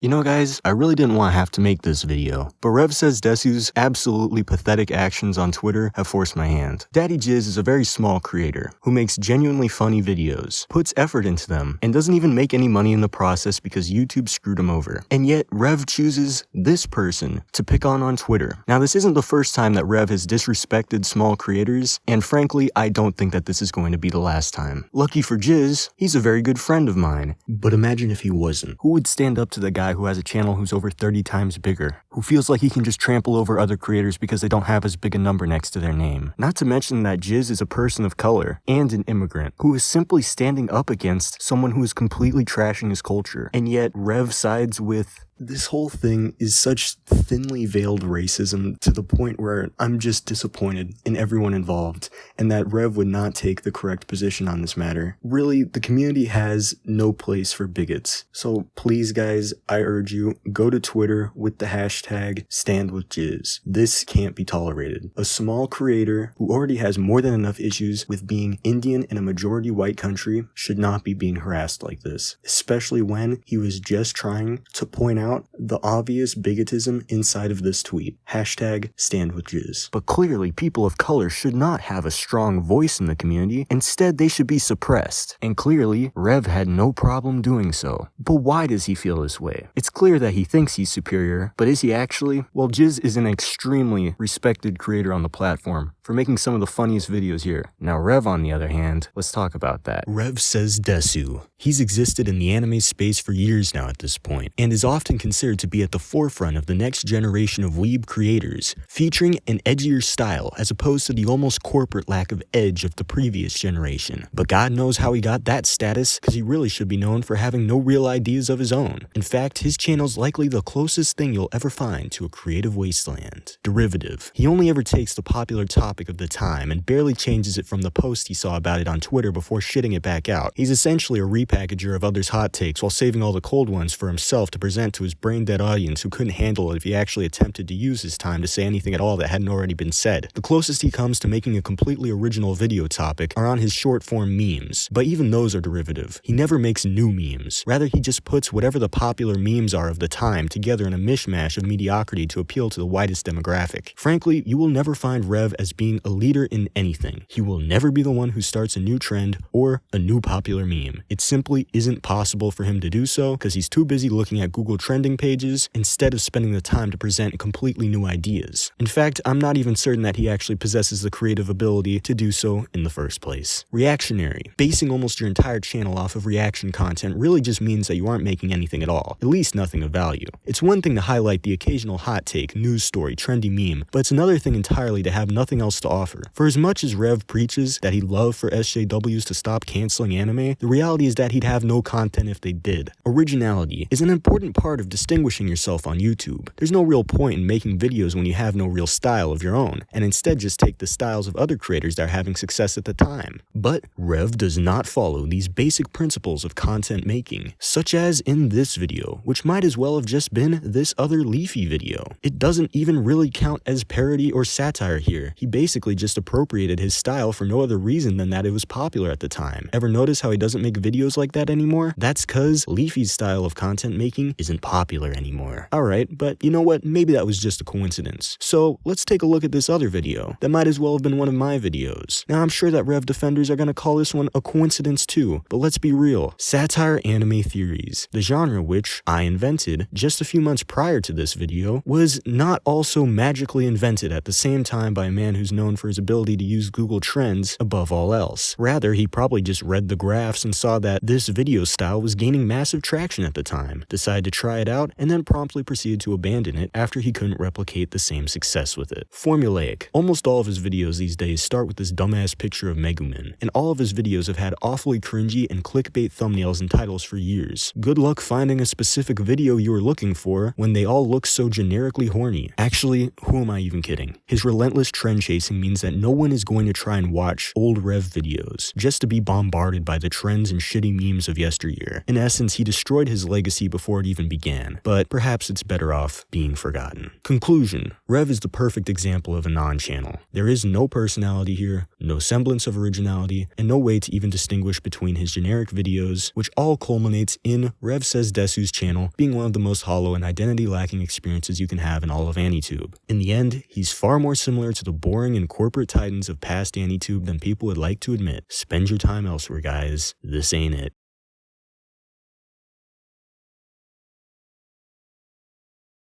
You know guys, I really didn't want to have to make this video, but Rev Says Desu's absolutely pathetic actions on Twitter have forced my hand. Daddy Jizz is a very small creator who makes genuinely funny videos, puts effort into them, and doesn't even make any money in the process because YouTube screwed him over. And yet, Rev chooses this person to pick on Twitter. Now this isn't the first time that Rev has disrespected small creators, and frankly, I don't think that this is going to be the last time. Lucky for Jizz, he's a very good friend of mine. But imagine if he wasn't. Who would stand up to the guy who has a channel who's over 30 times bigger, who feels like he can just trample over other creators because they don't have as big a number next to their name? Not to mention that Jizz is a person of color and an immigrant who is simply standing up against someone who is completely trashing his culture, and yet Rev sides with... This whole thing is such thinly veiled racism to the point where I'm just disappointed in everyone involved and that Rev would not take the correct position on this matter. Really, the community has no place for bigots. So please guys, I urge you, go to Twitter with the hashtag #StandWithJizz. This can't be tolerated. A small creator who already has more than enough issues with being Indian in a majority white country should not be being harassed like this, especially when he was just trying to point out the obvious bigotism inside of this tweet. #StandWithJizz. But clearly, people of color should not have a strong voice in the community. Instead, they should be suppressed. And clearly, Rev had no problem doing so. But why does he feel this way? It's clear that he thinks he's superior, but is he actually? Well, Jizz is an extremely respected creator on the platform for making some of the funniest videos here. Now, Rev, on the other hand, let's talk about that. Rev Says Desu. He's existed in the anime space for years now at this point, and is often considered to be at the forefront of the next generation of weeb creators, featuring an edgier style as opposed to the almost corporate lack of edge of the previous generation. But God knows how he got that status, because he really should be known for having no real ideas of his own. In fact, his channel's likely the closest thing you'll ever find to a creative wasteland. Derivative. He only ever takes the popular topic of the time and barely changes it from the post he saw about it on Twitter before shitting it back out. He's essentially a repackager of others' hot takes while saving all the cold ones for himself to present to his brain-dead audience who couldn't handle it if he actually attempted to use his time to say anything at all that hadn't already been said. The closest he comes to making a completely original video topic are on his short-form memes, but even those are derivative. He never makes new memes. Rather, he just puts whatever the popular memes are of the time together in a mishmash of mediocrity to appeal to the widest demographic. Frankly, you will never find Rev as being a leader in anything. He will never be the one who starts a new trend or a new popular meme. It simply isn't possible for him to do so because he's too busy looking at Google trending pages instead of spending the time to present completely new ideas. In fact, I'm not even certain that he actually possesses the creative ability to do so in the first place. Reactionary. Basing almost your entire channel off of reaction content really just means that you aren't making anything at all, at least nothing of value. It's one thing to highlight the occasional hot take, news story, trendy meme, but it's another thing entirely to have nothing else to offer. For as much as Rev preaches that he'd love for SJWs to stop canceling anime, the reality is that he'd have no content if they did. Originality is an important part of distinguishing yourself on YouTube. There's no real point in making videos when you have no real style of your own, and instead just take the styles of other creators that are having success at the time. But Rev does not follow these basic principles of content making, such as in this video, which might as well have just been this other Leafy video. It doesn't even really count as parody or satire here. He basically just appropriated his style for no other reason than that it was popular at the time. Ever notice how he doesn't make videos like that anymore? That's cause Leafy's style of content making isn't popular anymore. Alright, but you know what? Maybe that was just a coincidence. So let's take a look at this other video. That might as well have been one of my videos. Now I'm sure that Rev defenders are gonna call this one a coincidence too, but let's be real. Satire anime theories, the genre which I invented just a few months prior to this video, was not also magically invented at the same time by a man who's known for his ability to use Google Trends above all else. Rather, he probably just read the graphs and saw that this video style was gaining massive traction at the time, decided to try it out, and then promptly proceeded to abandon it after he couldn't replicate the same success with it. Formulaic. Almost all of his videos these days start with this dumbass picture of Megumin, and all of his videos have had awfully cringy and clickbait thumbnails and titles for years. Good luck finding a specific video you were looking for when they all look so generically horny. Actually, who am I even kidding? His relentless trend chasing facing means that no one is going to try and watch old Rev videos just to be bombarded by the trends and shitty memes of yesteryear. In essence, he destroyed his legacy before it even began, but perhaps it's better off being forgotten. Conclusion: Rev is the perfect example of a non-channel. There is no personality here, no semblance of originality, and no way to even distinguish between his generic videos, which all culminates in Rev Says Desu's channel being one of the most hollow and identity-lacking experiences you can have in all of AniTube. In the end, he's far more similar to the boring and corporate titans of past AniTube than people would like to admit. Spend your time elsewhere, guys. This ain't it.